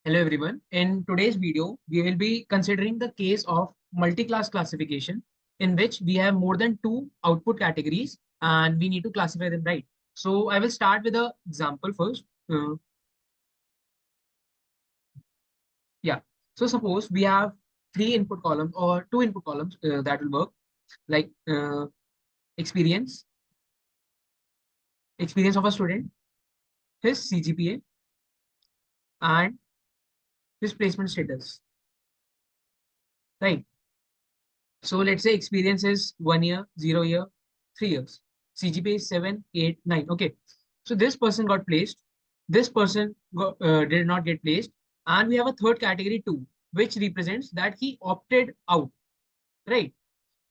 Hello everyone. In today's video, we will be considering the case of multi-class classification in which we have more than two output categories and we need to classify them right. So I will start with an example first. Yeah. So suppose we have three input columns or two input columns that will work like experience, experience of a student, his CGPA and his placement status, right? So let's say experience is 1 year, 0 year, 3 years. CGPA is 7, 8, 9. Okay. So this person got placed. This person did not get placed. And we have a third category too, which represents that he opted out, right?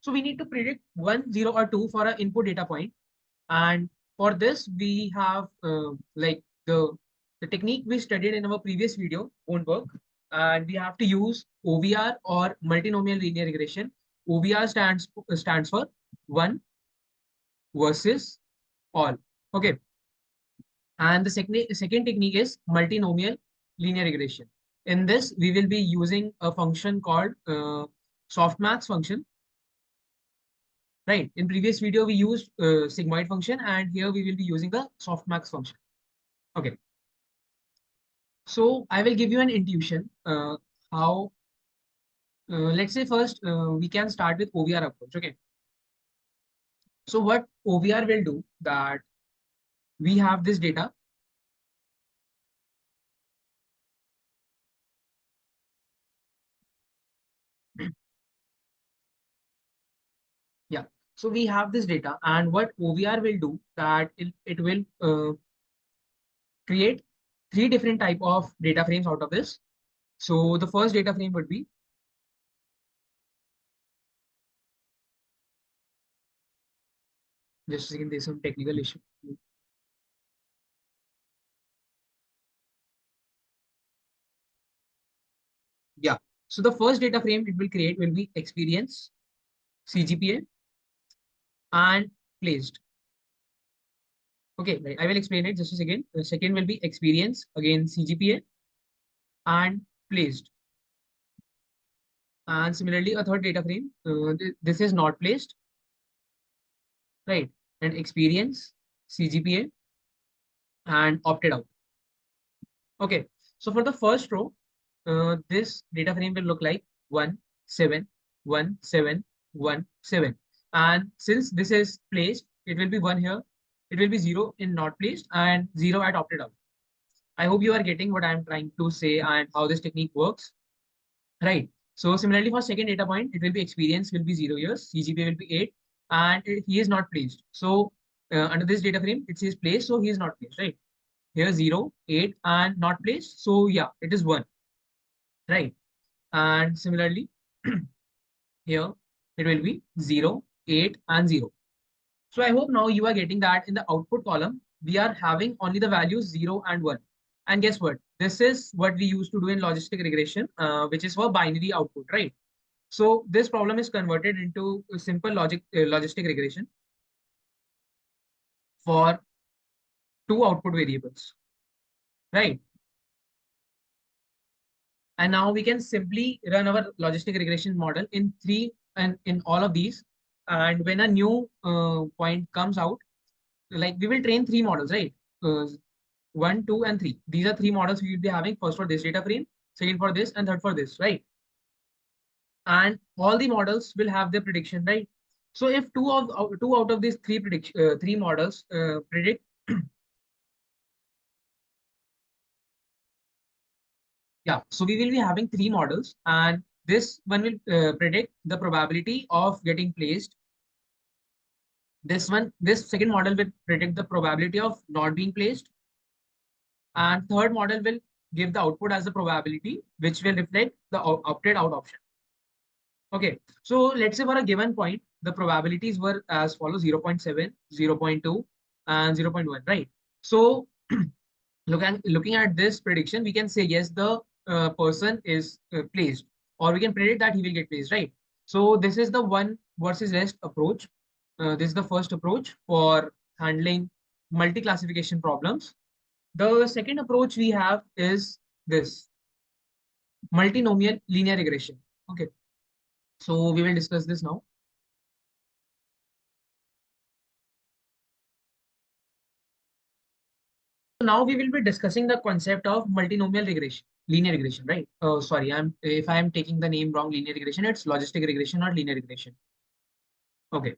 So we need to predict 1, 0, or 2 for an input data point. And for this, we have like the technique we studied in our previous video won't work. And we have to use OVR or multinomial linear regression. OVR stands for one versus all. Okay. And the second technique is multinomial linear regression. In this, we will be using a function called softmax function. Right. In previous video, we used sigmoid function, and here we will be using the softmax function. Okay. So I will give you an intuition how. Let's say first we can start with OVR approach. Okay. So what OVR will do that we have this data. Yeah. So we have this data, and what OVR will do that it will create three different type of data frames out of this. So the first data frame would be just a second. There's some technical issue. Yeah. So the first data frame it will create will be experience, CGPA, and placed. Okay, right. I will explain it just a second. The second will be experience, again CGPA, and placed. And similarly, a third data frame. This is not placed, right? And experience, CGPA, and opted out. Okay. So for the first row, this data frame will look like 1, 7, 1, 7, 1, 7. And since this is placed, it will be 1 here. It will be 0 in not placed and 0 at opted out. I hope you are getting what I'm trying to say and how this technique works. Right. So similarly for second data point, it will be experience will be 0 years, CGPA will be 8, and he is not placed. So under this data frame, it says placed, so he is not placed, right? Here 0, 8, and not placed. So yeah, it is 1, right? And similarly, here it will be 0, 8, and 0. So I hope now you are getting that in the output column, we are having only the values 0 and 1. And guess what? This is what we used to do in logistic regression, which is for binary output, right? So this problem is converted into a simple logistic regression for two output variables, right? And now we can simply run our logistic regression model in three and in all of these. And when a new point comes out, like we will train three models, right? Uh, 1, 2, and 3. These are three models we will be having. First for this data frame, second for this, and third for this, right? And all the models will have their prediction, right? So if two out of these three models predict, yeah. So we will be having three models, and this one will predict the probability of getting placed. This second model will predict the probability of not being placed, and third model will give the output as the probability, which will reflect the opted out option. Okay, so let's say for a given point, the probabilities were as follows: 0.7, 0.2, and 0.1, right? So looking at this prediction, we can say yes, the person is placed, or we can predict that he will get placed, right? So this is the one versus rest approach. This is the first approach for handling multi-classification problems. The second approach we have is this. multinomial linear regression. Okay, so we will discuss this now. So now we will be discussing the concept of multinomial regression, linear regression, right? Oh, sorry, if I am taking the name wrong, linear regression, it's logistic regression, not linear regression. Okay.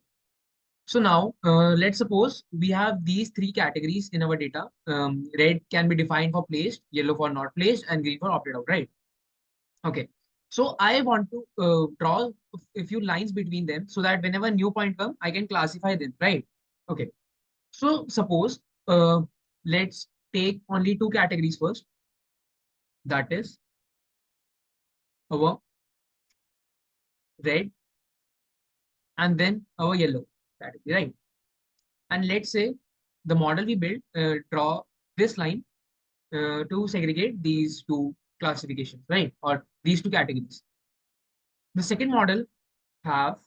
So now, let's suppose we have these three categories in our data. Red can be defined for placed, yellow for not placed, and green for opted out, right? Okay. So I want to draw a few lines between them so that whenever new point come, I can classify them, right? Okay. So suppose let's take only two categories first. That is our red and then our yellow category, right? And let's say the model we build draw this line to segregate these two classifications, right? Or these two categories. The second model have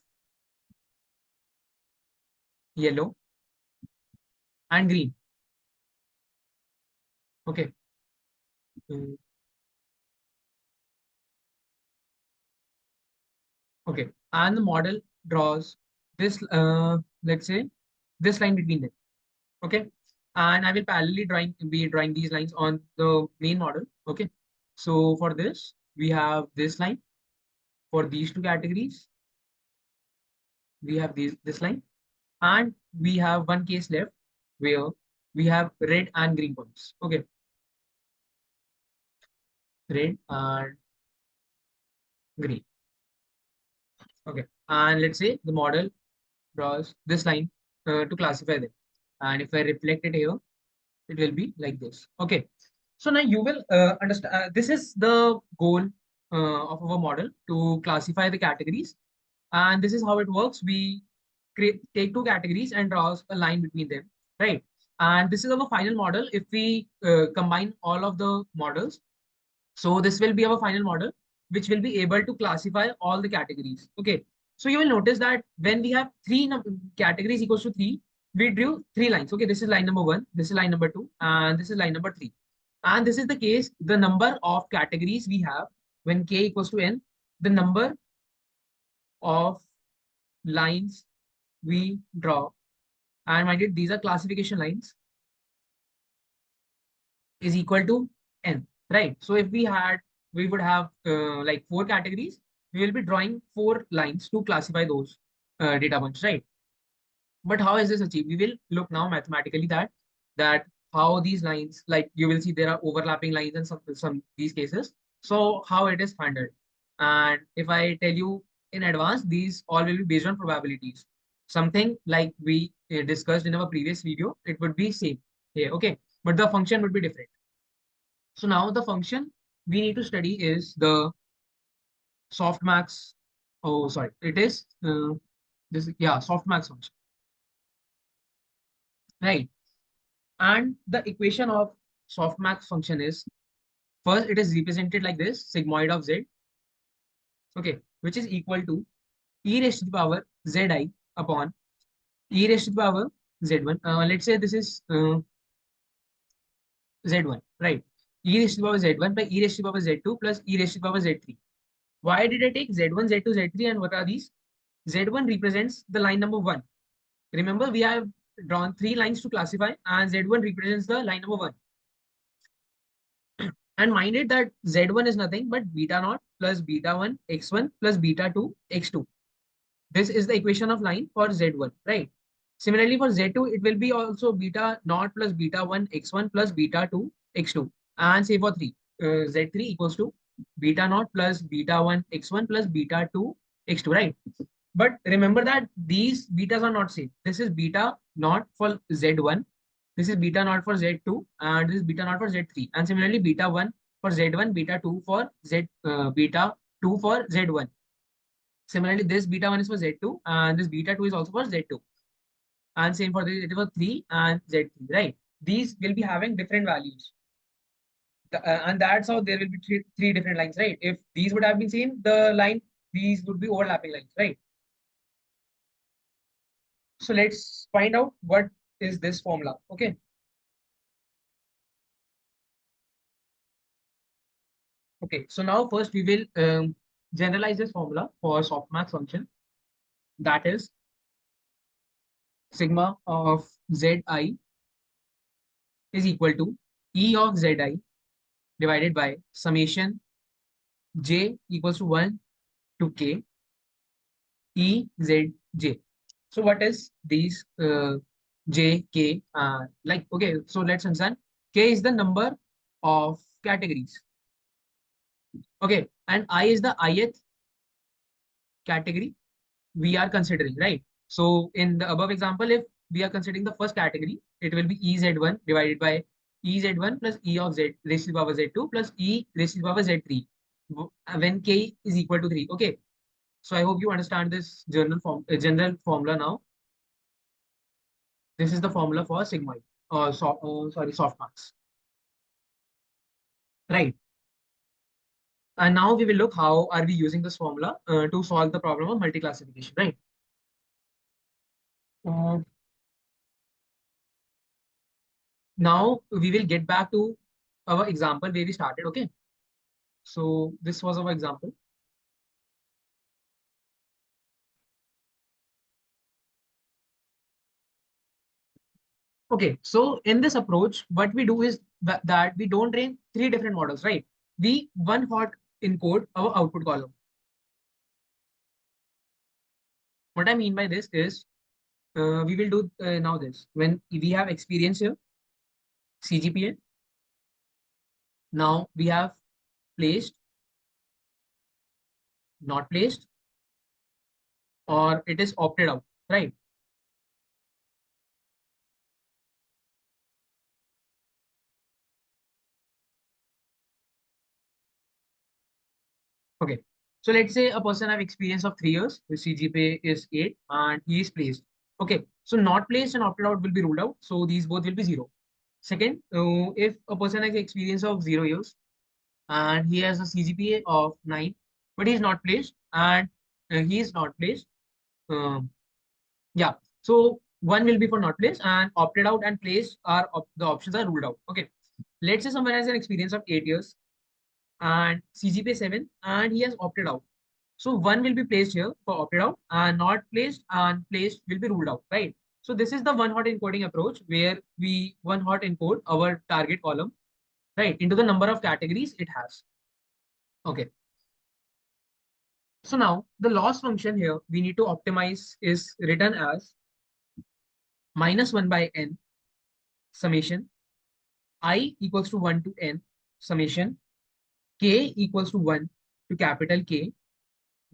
yellow and green. Okay. Mm, okay. And the model draws this, let's say, this line between them. Okay. And I will parallelly be drawing these lines on the main model. Okay. So for this, we have this line. For these two categories, we have this line. And we have one case left where we have red and green points. Okay. Red and green. Okay. And let's say the model draws this line to classify them. And if I reflect it here, it will be like this. Okay. So now you will understand. This is the goal of our model to classify the categories. And this is how it works. We take two categories and draws a line between them, right? And this is our final model. If we combine all of the models, so this will be our final model, which will be able to classify all the categories. Okay. So you will notice that when we have categories equals to three, we drew three lines. Okay. This is line number one, this is line number two, and this is line number three. And this is the case, the number of categories we have when k equals to n, the number of lines we draw. And mind it, these are classification lines is equal to n, right? So if we would have like four categories, we will be drawing four lines to classify those data points, right? But how is this achieved? We will look now mathematically that how these lines, like you will see there are overlapping lines in some these cases. So how it is handled. And if I tell you in advance, these all will be based on probabilities. Something like we discussed in our previous video, it would be same here, okay? But the function would be different. So now the function we need to study is the softmax. Oh, sorry, it is this. Yeah, softmax function, right? And the equation of softmax function is first it is represented like this sigmoid of z, okay, which is equal to e raised to the power zi upon e raised to the power z1. Let's say this is z1, right? E raised to the power z1 by e raised to the power z2 plus e raised to the power z3. Why did I take z1, z2, z3, and what are these? Z1 represents the line number one. Remember, we have drawn three lines to classify, and Z1 represents the line number one. And mind it that Z1 is nothing but beta naught plus beta 1 x1 plus beta 2 x2. This is the equation of line for Z1, right? Similarly, for Z2, it will be also beta naught plus beta 1 x1 plus beta 2 x2. And say for 3, Z3 equals to beta naught plus beta 1 x1 plus beta 2 x2, right? But remember that these betas are not same. This is beta naught for Z1. This is beta naught for Z2. And this is beta naught for Z3. And similarly, beta 1 for Z1, beta 2 for beta 2 for Z1. Similarly, this beta 1 is for Z2. And this beta 2 is also for Z2. And same for this, it is for 3 and Z3, right? These will be having different values. And that's how there will be three different lines, right? If these would have been same, the line, these would be overlapping lines, right? So let's find out what is this formula. Okay. Okay, so now first we will generalize this formula for softmax function, that is sigma of zi is equal to E of zi divided by summation j equals to 1 to k E Z J. So what is these J K? Like okay, so let's understand. K is the number of categories. Okay, and I is the ith category we are considering, right? So in the above example, if we are considering the first category, it will be EZ1 divided by EZ1 plus E of Z raised to the power Z2 plus E raised to the power Z3 when K is equal to 3. Okay, so I hope you understand this general formula now. This is the formula for sigmoid, sorry, softmax, right? And now we will look how are we using this formula to solve the problem of multi-classification, right? Uh, Now we will get back to our example where we started, okay? So this was our example. Okay, so in this approach, what we do is that we don't train three different models, right? We one hot encode our output column. What I mean by this is we will do now this. When we have experience here, CGPA, now we have placed, not placed, or it is opted out, right? Okay. So let's say a person have experience of 3 years, his CGPA is 8, and he is placed. Okay. So not placed and opted out will be ruled out. So these both will be 0. Second, if a person has experience of 0 years and he has a CGPA of 9, but he is not placed and he is not placed. Um, yeah. So one will be for not placed and opted out and placed are the options are ruled out. Okay. Let's say someone has an experience of 8 years and CGPA 7 and he has opted out. So one will be placed here for opted out and not placed and placed will be ruled out, right? So this is the one hot encoding approach where we one hot encode our target column, right, into the number of categories it has. Okay. So now the loss function here we need to optimize is written as -1 by n summation I equals to 1 to n summation k equals to 1 to capital K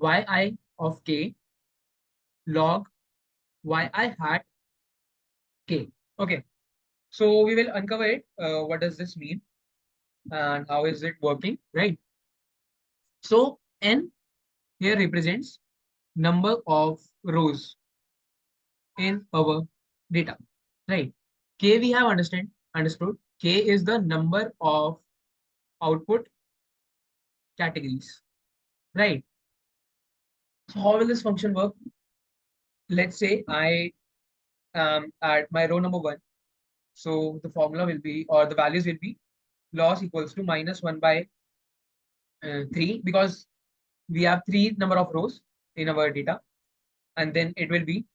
yi of k log yi hat k. Okay. So we will uncover it. What does this mean and how is it working, right? So n here represents number of rows in our data, right? K we have understood. K is the number of output categories, right? So how will this function work? Let's say I am at my row number 1. So the formula will be, or the values will be loss equals to -1 by 3 because we have 3 number of rows in our data. And then it will be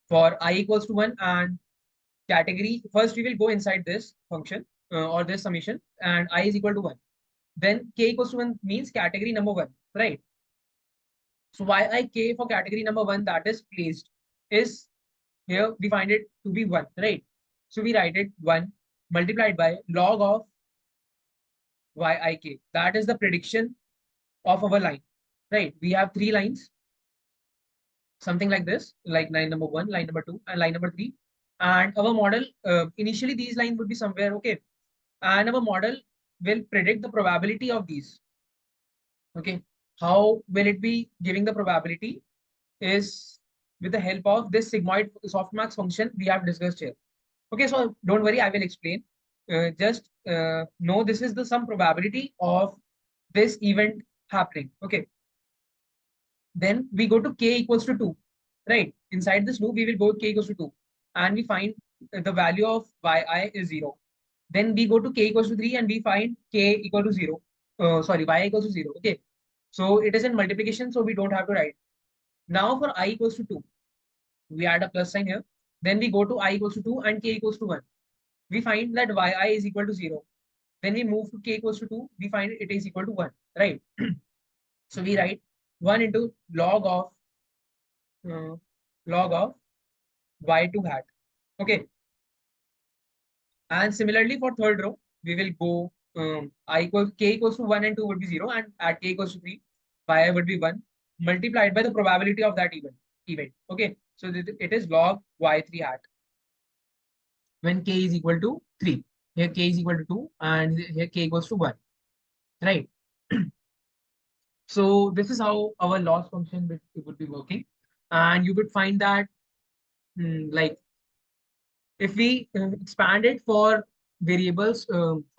for I equals to 1 and category. First, we will go inside this function or this summation and I is equal to 1. Then k equals to 1 means category number 1, right? So yi for category number 1 that is placed is here we find it to be 1, right? So we write it 1 multiplied by log of yik. That is the prediction of our line, right? We have 3 lines, something like this, like line number 1, line number 2, and line number 3. And our model, initially these lines would be somewhere, okay. And our model will predict the probability of these. Okay. How will it be giving the probability is with the help of this sigmoid softmax function we have discussed here. Okay, so don't worry, I will explain. Just know this is the some probability of this event happening. Okay. Then we go to k equals to 2, right? Inside this loop, we will go k equals to 2 and we find the value of yi is 0. Then we go to k equals to 3 and we find k equal to 0. Sorry, y equals to 0. Okay. So it is in multiplication, so we don't have to write. Now for I equals to 2, we add a plus sign here. Then we go to I equals to 2 and k equals to 1. We find that yi is equal to 0. Then we move to k equals to 2, we find it is equal to 1, right? So we write 1 into uh, log of y2 hat. Okay. And similarly for third row, we will go I equals k equals to 1 and 2 would be 0, and at k equals to 3, y would be 1 multiplied by the probability of that event. Okay. So it is log y3 hat when k is equal to 3. Here k is equal to 2 and here k equals to 1. Right. So this is how our loss function would be working. And you would find that like if we expand it for variables,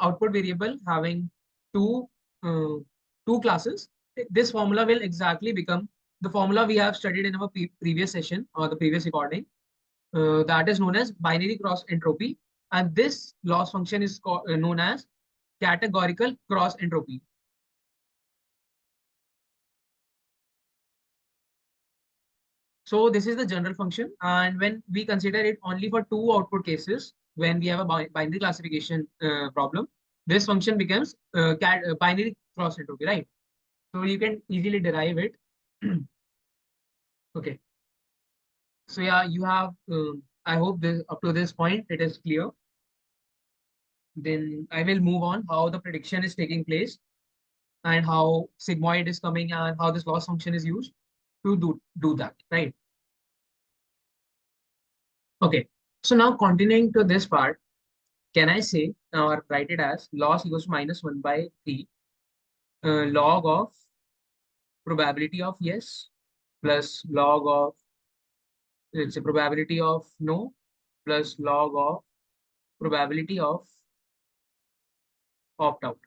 output variable having two uh, two classes, this formula will exactly become the formula we have studied in our previous session or the previous recording. That is known as binary cross entropy, and this loss function is known as categorical cross entropy. So this is the general function, and when we consider it only for two output cases, when we have a binary classification problem, this function becomes binary cross entropy, right? So you can easily derive it. Okay. So yeah, you have. I hope this up to this point it is clear. Then I will move on how the prediction is taking place and how sigmoid is coming and how this loss function is used to do that, right? Okay. So now continuing to this part, can I say or write it as loss equals to minus 1 by 3 log of probability of yes plus log of, it's a probability of no plus log of probability of opt out.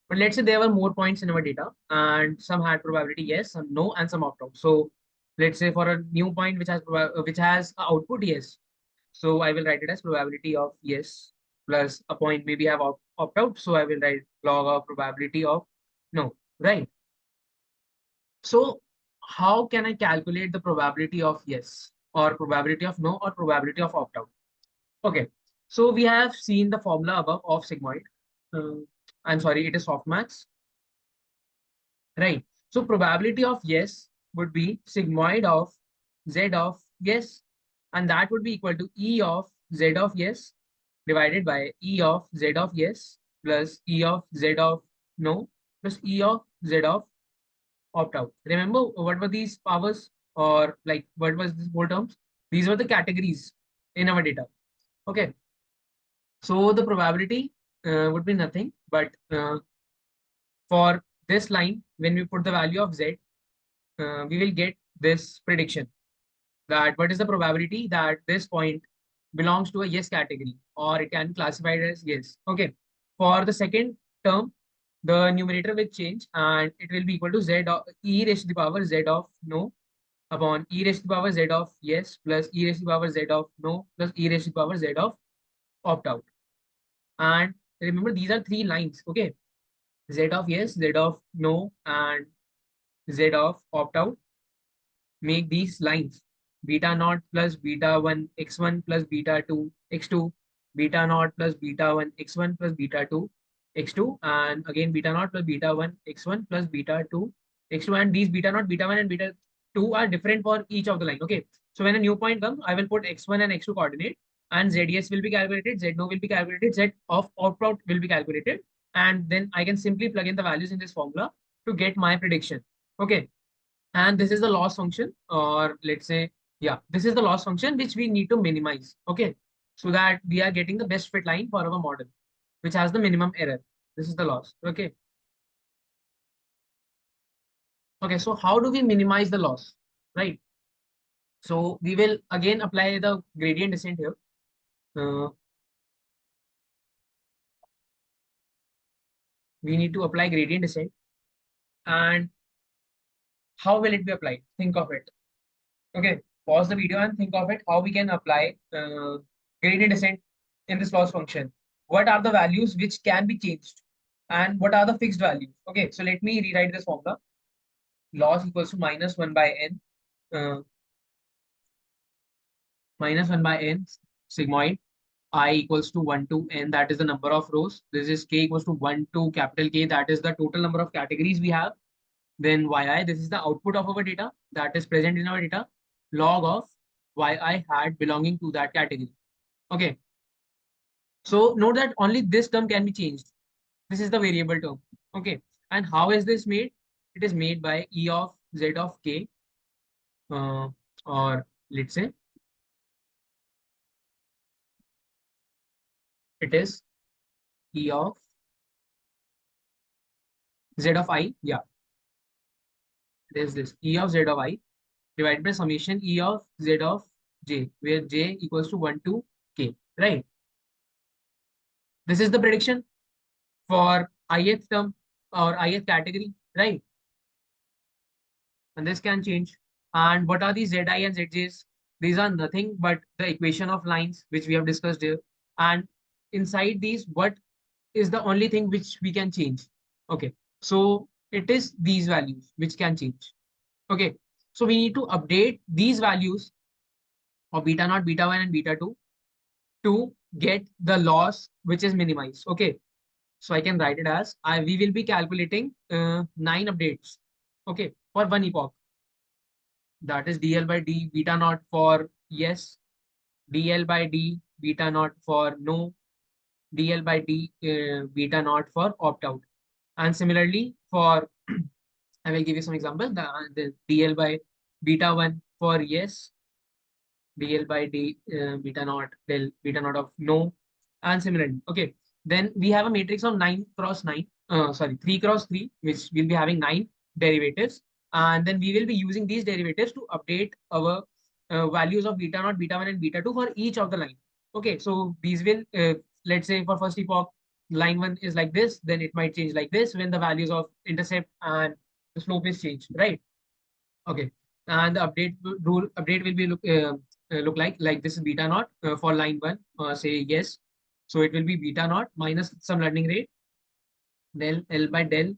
But let's say there were more points in our data and some had probability yes, some no, and some opt out. So let's say for a new point which has a output yes. So I will write it as probability of yes plus a point maybe have opt out. So I will write log of probability of no, right? So how can I calculate the probability of yes or probability of no or probability of opt out? Okay. So we have seen the formula above of sigmoid. Uh, I'm sorry, it is softmax, right? So probability of yes would be sigmoid of z of yes, and that would be equal to E of z of yes divided by E of z of yes plus E of z of no plus E of z of opt out. Remember what were these powers or like what was this whole terms? These were the categories in our data. Okay. So the probability would be nothing, but for this line, when we put the value of z, we will get this prediction that what is the probability that this point belongs to a yes category or it can be classified as yes. Okay. For the second term, the numerator will change and it will be equal to z of e raised to the power z of no upon e raised to the power z of yes plus e raised to the power z of no plus e raised to the power z of opt out. And remember, these are three lines. Okay. Z of yes, Z of no, and Z of opt out make these lines beta naught plus beta 1 x1 plus beta 2 x2, beta naught plus beta 1 x1 plus beta 2 x2, and again beta naught plus beta 1 x1 plus beta 2 x2. And these beta naught, beta 1, and beta 2 are different for each of the line. Okay. So when a new point comes, I will put x1 and x2 coordinate, and ZS will be calculated, Z no will be calculated, Z of opt out will be calculated. And then I can simply plug in the values in this formula to get my prediction. Okay. And this is the loss function, or let's say, yeah, this is the loss function which we need to minimize. Okay. So that we are getting the best fit line for our model, which has the minimum error. This is the loss. Okay. Okay. So how do we minimize the loss? Right. So we will again apply the gradient descent here. Uh, we need to apply gradient descent. And how will it be applied? Think of it. Okay. Pause the video and think of it. How we can apply gradient descent in this loss function. what are the values which can be changed and what are the fixed values. Okay, so let me rewrite this formula. Loss equals to minus 1 by n, uh, minus 1 by n sigmoid I equals to 1 to n, that is the number of rows. This is k equals to 1 to capital K, that is the total number of categories we have. Then yi, this is the output of our data that is present in our data, log of yi hat belonging to that category. Okay, so note that only this term can be changed. This is the variable term. Okay, and how is this made? It is made by e of z of k, uh, or let's say it is e of z of I. Yeah, it is this e of z of I divided by summation e of z of j, where j equals to 1 to k, right? This is the prediction for ith term or ith category, right? And this can change. And what are these zi and zj's? These are nothing but the equation of lines which we have discussed here. And inside these, what is the only thing which we can change? Okay, so it is these values which can change. Okay, so we need to update these values of beta naught, beta 1, and beta 2 to get the loss which is minimized. Okay, so I can write it as we will be calculating 9 updates. Okay, for one epoch. That is dl by d beta naught for yes, dl by d beta naught for no, dl by d beta naught for opt out. And similarly for I will give you some example. The dl by beta 1 for yes, dl by d beta naught del beta naught of no, and similarly. Okay, then we have a matrix of 9 cross 9, sorry, 3 cross 3, which will be having 9 derivatives, and then we will be using these derivatives to update our values of beta naught, beta 1, and beta 2 for each of the line. Okay, so these will let's say for first epoch line 1 is like this, then it might change like this when the values of intercept and the slope is changed, right? Okay, and the update will be look like this is beta naught for line 1, say yes, so it will be beta naught minus some learning rate del L by del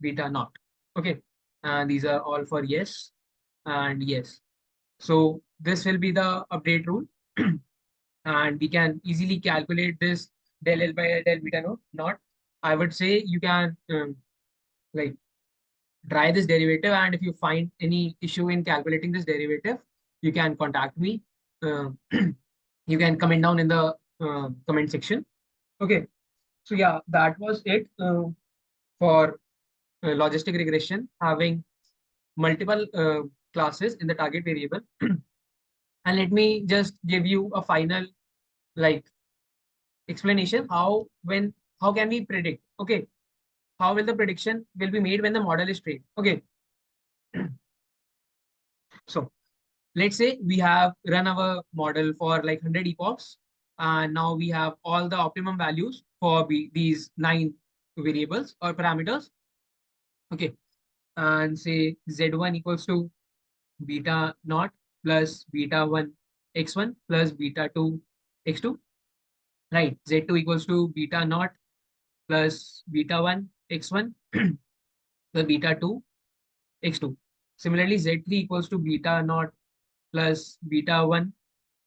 beta naught. Okay, and these are all for yes and yes. So this will be the update rule, and we can easily calculate this del L by del beta naught. I would say you can like try this derivative, and if you find any issue in calculating this derivative, you can contact me. Uh, you can comment down in the comment section. Okay, so yeah, that was it for logistic regression, having multiple classes in the target variable. And let me just give you a final like explanation how can we predict. Okay, how will the prediction will be made when the model is trained. Okay, so let's say we have run our model for like 100 epochs, and now we have all the optimum values for these 9 variables or parameters. Okay, and say z1 equals to beta naught plus beta 1 x1 plus beta 2 x2, right? Z2 equals to beta naught plus beta 1 x1 plus beta 2 x2. Similarly, z3 equals to beta naught plus beta 1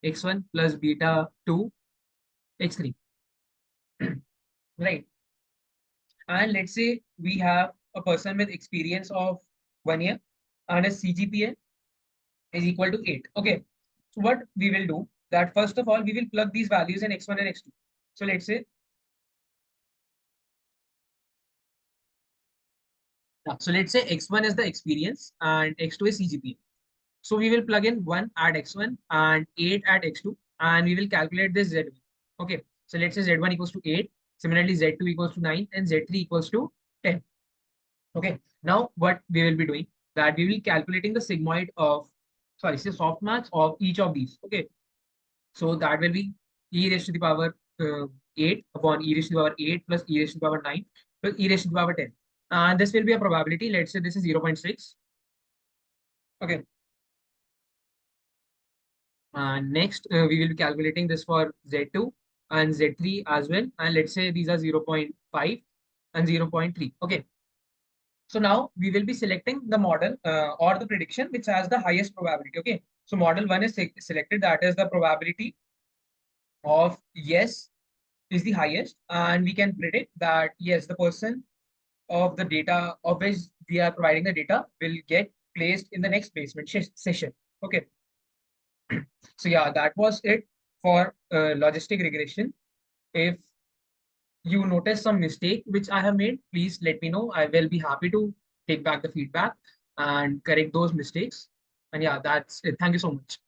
x1 plus beta 2 x3, right? And let's say we have a person with experience of 1 year and his CGPA is equal to 8. Okay, so what we will do that first of all we will plug these values in x1 and x2. So let's say x1 is the experience and x2 is CGPA. So we will plug in 1 at x1 and 8 at x2, and we will calculate this z1. Okay, so let's say z1 equals to 8. Similarly, z2 equals to 9 and z3 equals to 10. Okay, now what we will be doing that we will calculating the sigmoid of, sorry, say softmax of each of these. Okay, so that will be e raised to the power 8 upon e raised to the power 8 plus e raised to the power 9 plus e raised to the power 10. And this will be a probability. Let's say this is 0.6. Okay, and next we will be calculating this for z2, and Z3 as well. And let's say these are 0.5 and 0.3. Okay. So now we will be selecting the model or the prediction which has the highest probability. Okay. So model one is selected. That is the probability of yes is the highest. And we can predict that yes, the person of the data of which we are providing the data will get placed in the next placement session. Okay. So yeah, that was it for logistic regression. If you notice some mistake which I have made, please let me know. I will be happy to take back the feedback and correct those mistakes. And yeah, that's it. Thank you so much.